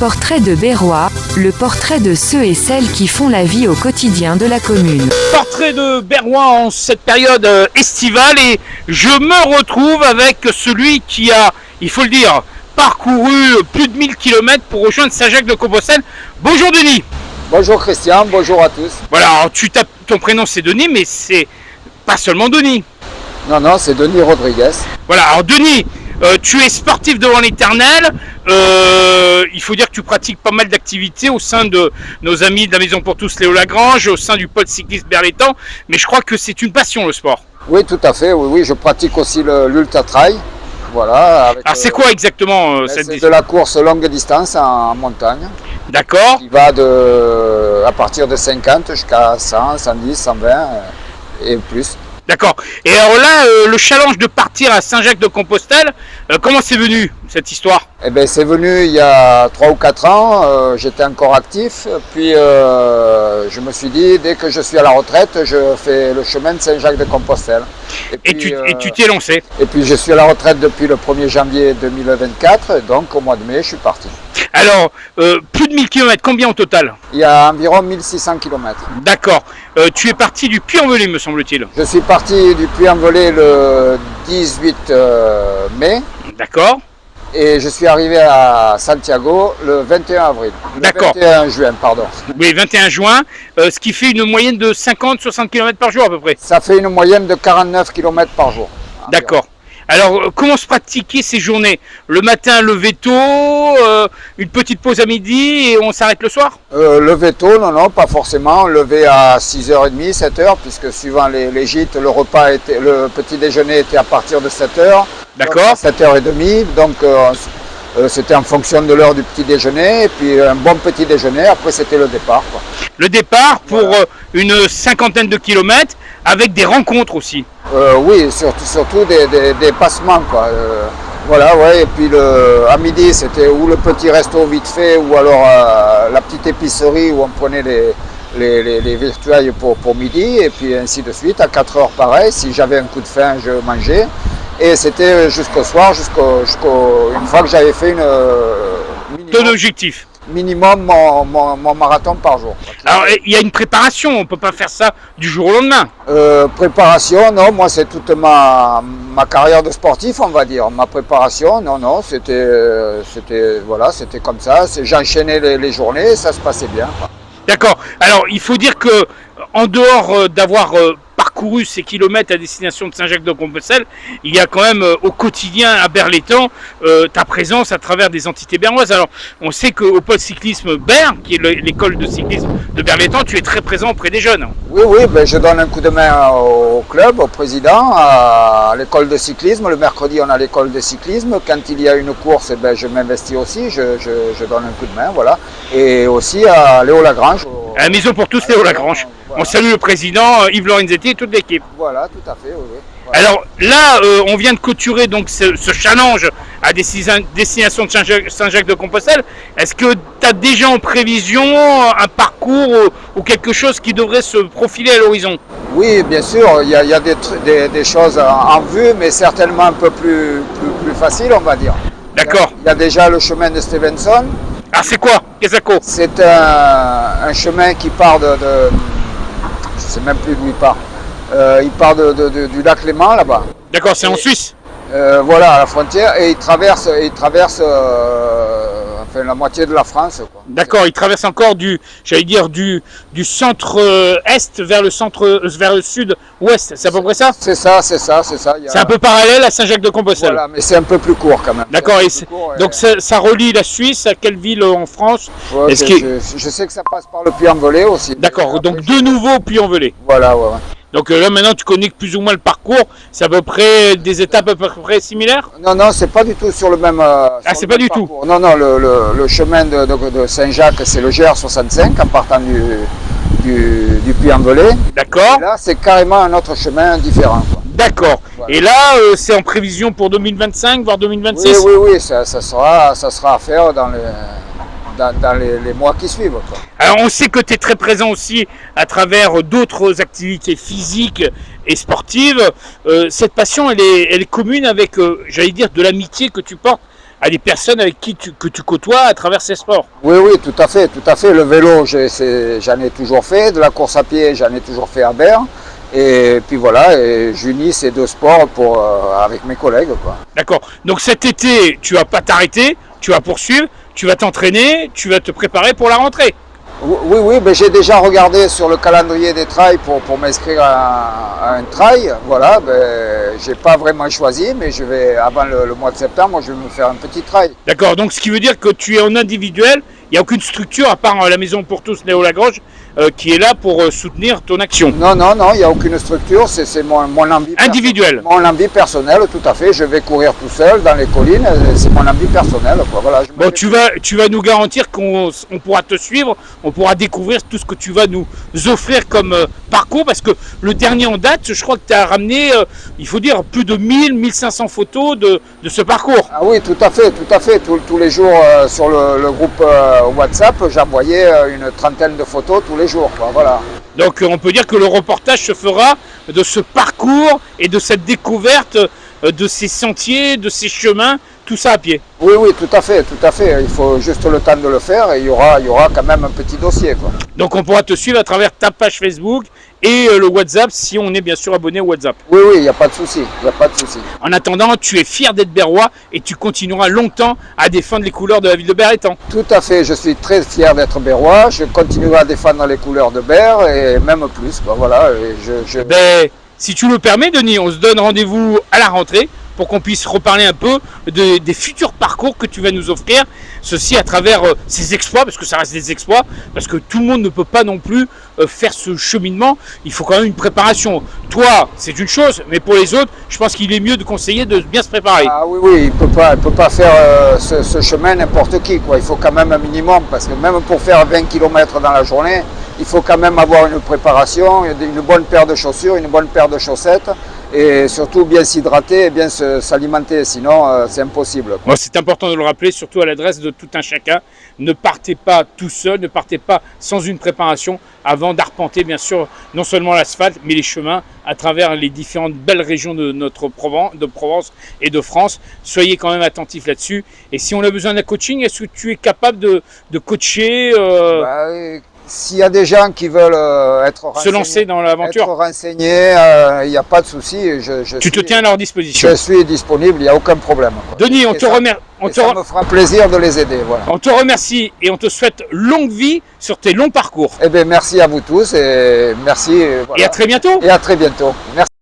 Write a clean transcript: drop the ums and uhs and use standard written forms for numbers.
portrait de Berrois, le portrait de ceux et celles qui font la vie au quotidien de la commune. Portrait de Berrois en cette période estivale et je me retrouve avec celui qui a, il faut le dire, parcouru plus de 1000 km pour rejoindre Saint-Jacques-de-Compostelle. Bonjour Denis. Bonjour Christian, bonjour à tous. Voilà, alors tu tapes, ton prénom c'est Denis, mais c'est pas seulement Denis. Non, c'est Denis Rodriguez. Voilà, alors Denis, tu es sportif devant l'éternel. Il faut dire que tu pratiques pas mal d'activités au sein de nos amis de la Maison pour tous Léo Lagrange, au sein du pôle cycliste Berlétan, mais je crois que c'est une passion le sport. Oui, tout à fait, oui, je pratique aussi l'ultra trail. Voilà. Alors c'est quoi exactement cette c'est de la course longue distance en montagne. D'accord. Qui va à partir de 50 jusqu'à 100, 110, 120 et plus. D'accord. Et alors là, le challenge de partir à Saint-Jacques-de-Compostelle, comment c'est venu cette histoire? Eh bien, c'est venu il y a 3 ou 4 ans, j'étais encore actif, puis je me suis dit, dès que je suis à la retraite, je fais le chemin de Saint-Jacques-de-Compostelle. Et tu t'es lancé? Et puis je suis à la retraite depuis le 1er janvier 2024, donc au mois de mai, je suis parti. Alors, plus de 1000 km, combien au total? Il y a environ 1600 km. D'accord. Tu es parti du Puy-en-Velay, me semble-t-il. Je suis parti du Puy-en-Velay le 18 mai. D'accord. Et je suis arrivé à Santiago le 21 avril. D'accord. 21 juin, pardon. Oui, 21 juin, ce qui fait une moyenne de 50-60 km par jour à peu près. Ça fait une moyenne de 49 km par jour. D'accord. Alors, comment se pratiquer ces journées? Le matin, lever tôt, une petite pause à midi et on s'arrête le soir? Lever tôt, non, pas forcément. Lever à 6h30, 7h, puisque suivant les gîtes, le petit déjeuner était à partir de 7h. D'accord. 7h30, donc c'était en fonction de l'heure du petit déjeuner. Et puis un bon petit déjeuner, après c'était le départ. Quoi. Le départ pour une cinquantaine de kilomètres avec des rencontres aussi. Oui, surtout des passements, quoi. Voilà, ouais. Et puis à midi, c'était ou le petit resto vite fait, ou alors la petite épicerie où on prenait les virtuailles pour midi, et puis ainsi de suite. À 4h, pareil. Si j'avais un coup de faim, je mangeais. Et c'était jusqu'au soir, une fois que j'avais fait Ton objectif? Minimum mon marathon par jour. Alors il y a une préparation, on ne peut pas faire ça du jour au lendemain. Préparation, non, moi c'est toute ma carrière de sportif, on va dire. Ma préparation, non, c'était comme ça. J'enchaînais les journées, ça se passait bien. D'accord. Alors il faut dire que en dehors d'avoir parcouru ces kilomètres à destination de Saint-Jacques-de-Compostelle, il y a quand même au quotidien à Berlétan ta présence à travers des entités bernoises. Alors on sait qu'au pôle cyclisme Berne, qui est l'école de cyclisme de Berlétan, tu es très présent auprès des jeunes. Oui, ben, je donne un coup de main au club, au président, à l'école de cyclisme. Le mercredi on a l'école de cyclisme. Quand il y a une course, ben, je m'investis aussi, je donne un coup de main, voilà. Et aussi à Léo Lagrange. À la Maison pour tous Léo Lagrange. Voilà. On salue le président Yves Lorenzetti et toute l'équipe. Voilà, tout à fait, oui. Voilà. Alors là, on vient de clôturer donc ce challenge à destination de Saint-Jacques-de-Compostelle. Est-ce que tu as déjà en prévision un parcours ou quelque chose qui devrait se profiler à l'horizon? Oui, bien sûr, il y a des choses en vue, mais certainement un peu plus facile, on va dire. D'accord. Il y a déjà le chemin de Stevenson. Ah, c'est quoi? C'est un chemin qui part je ne sais même plus d'où il part. Il part du lac Léman là-bas. D'accord, c'est en Suisse. Voilà, à la frontière, et il traverse la moitié de la France. D'accord, il traverse encore du centre-est vers le sud-ouest, c'est à peu près ça? C'est ça. C'est un peu parallèle à Saint-Jacques-de-Compostelle. Voilà, mais c'est un peu plus court quand même. D'accord, donc ça relie la Suisse à quelle ville en France? Je sais que ça passe par le Puy-en-Velay aussi. D'accord, donc de nouveau Puy-en-Velay. Voilà, ouais. Donc là maintenant tu connais plus ou moins le parcours, c'est à peu près des étapes à peu près similaires? Non, c'est pas du tout sur le même c'est pas du parcours. tout? Non, le chemin de Saint-Jacques, c'est le GR65 en partant du Puy-en-Velay. D'accord. Là, c'est carrément un autre chemin différent. D'accord. Voilà. Et là, c'est en prévision pour 2025, voire 2026? Oui, ça sera à faire dans les mois qui suivent. Quoi. Alors on sait que tu es très présent aussi à travers d'autres activités physiques et sportives. Cette passion, elle est commune avec, j'allais dire, de l'amitié que tu portes à des personnes avec que tu côtoies à travers ces sports. Oui, oui, tout à fait, tout à fait. Le vélo, j'en ai toujours fait. De la course à pied, j'en ai toujours fait à Berre. Et puis voilà, et j'unis ces deux sports avec mes collègues, quoi. D'accord. Donc cet été, tu vas pas t'arrêter, tu vas poursuivre, tu vas t'entraîner, tu vas te préparer pour la rentrée. Oui, oui, mais j'ai déjà regardé sur le calendrier des trails pour m'inscrire à un trail. Voilà, ben, j'ai pas vraiment choisi, mais je vais, avant le mois de septembre, je vais me faire un petit trail. D'accord. Donc ce qui veut dire que tu es en individuel, il n'y a aucune structure à part la Maison pour tous Léo Lagrange qui est là pour soutenir ton action. Non, non, non, il n'y a aucune structure, c'est mon envie individuelle. Mon envie personnelle, tout à fait. Je vais courir tout seul dans les collines, c'est mon envie personnel, quoi. Voilà, bon, tu vas nous garantir qu'on pourra te suivre, on pourra découvrir tout ce que tu vas nous offrir comme parcours, parce que le dernier en date, je crois que tu as ramené, il faut dire, plus de 1500 photos de ce parcours. Ah oui, tout à fait, tout à fait. Tous les jours sur le groupe WhatsApp, j'envoyais une trentaine de photos tous les jours, quoi. Voilà. Donc on peut dire que le reportage se fera de ce parcours et de cette découverte de ces sentiers, de ces chemins, tout ça à pied. Oui, oui, tout à fait, tout à fait. Il faut juste le temps de le faire et il y aura quand même un petit dossier, quoi. Donc on pourra te suivre à travers ta page Facebook et le WhatsApp si on est bien sûr abonné au WhatsApp. Oui, oui, il n'y a pas de souci, il n'y a pas de souci. En attendant, tu es fier d'être berrois et tu continueras longtemps à défendre les couleurs de la ville de Berre-Étang. Tout à fait, je suis très fier d'être berrois, je continuerai à défendre les couleurs de Berre et même plus, quoi. Voilà. Et Ben, si tu le permets, Denis, on se donne rendez-vous à la rentrée pour qu'on puisse reparler un peu des futurs parcours que tu vas nous offrir, ceci à travers ces exploits, parce que ça reste des exploits, parce que tout le monde ne peut pas non plus faire ce cheminement, il faut quand même une préparation. Toi, c'est une chose, mais pour les autres, je pense qu'il est mieux de conseiller de bien se préparer. Ah oui, oui, il peut pas faire ce chemin n'importe qui, quoi. Il faut quand même un minimum, parce que même pour faire 20 km dans la journée, il faut quand même avoir une préparation, une bonne paire de chaussures, une bonne paire de chaussettes, et surtout bien s'hydrater et bien s'alimenter, sinon c'est impossible. Bon, c'est important de le rappeler, surtout à l'adresse de tout un chacun. Ne partez pas tout seul, ne partez pas sans une préparation avant d'arpenter bien sûr non seulement l'asphalte, mais les chemins à travers les différentes belles régions de notre Provence et de France. Soyez quand même attentifs là-dessus. Et si on a besoin d'un coaching, est-ce que tu es capable de coacher S'il y a des gens qui veulent se lancer dans l'aventure, être renseignés, il n'y a pas de souci. Tu te tiens à leur disposition. Je suis disponible, il n'y a aucun problème, quoi. Denis, on te remercie. Ça me fera plaisir de les aider. Voilà. On te remercie et on te souhaite longue vie sur tes longs parcours. Eh bien, merci à vous tous et merci. Voilà. Et à très bientôt. Et à très bientôt. Merci.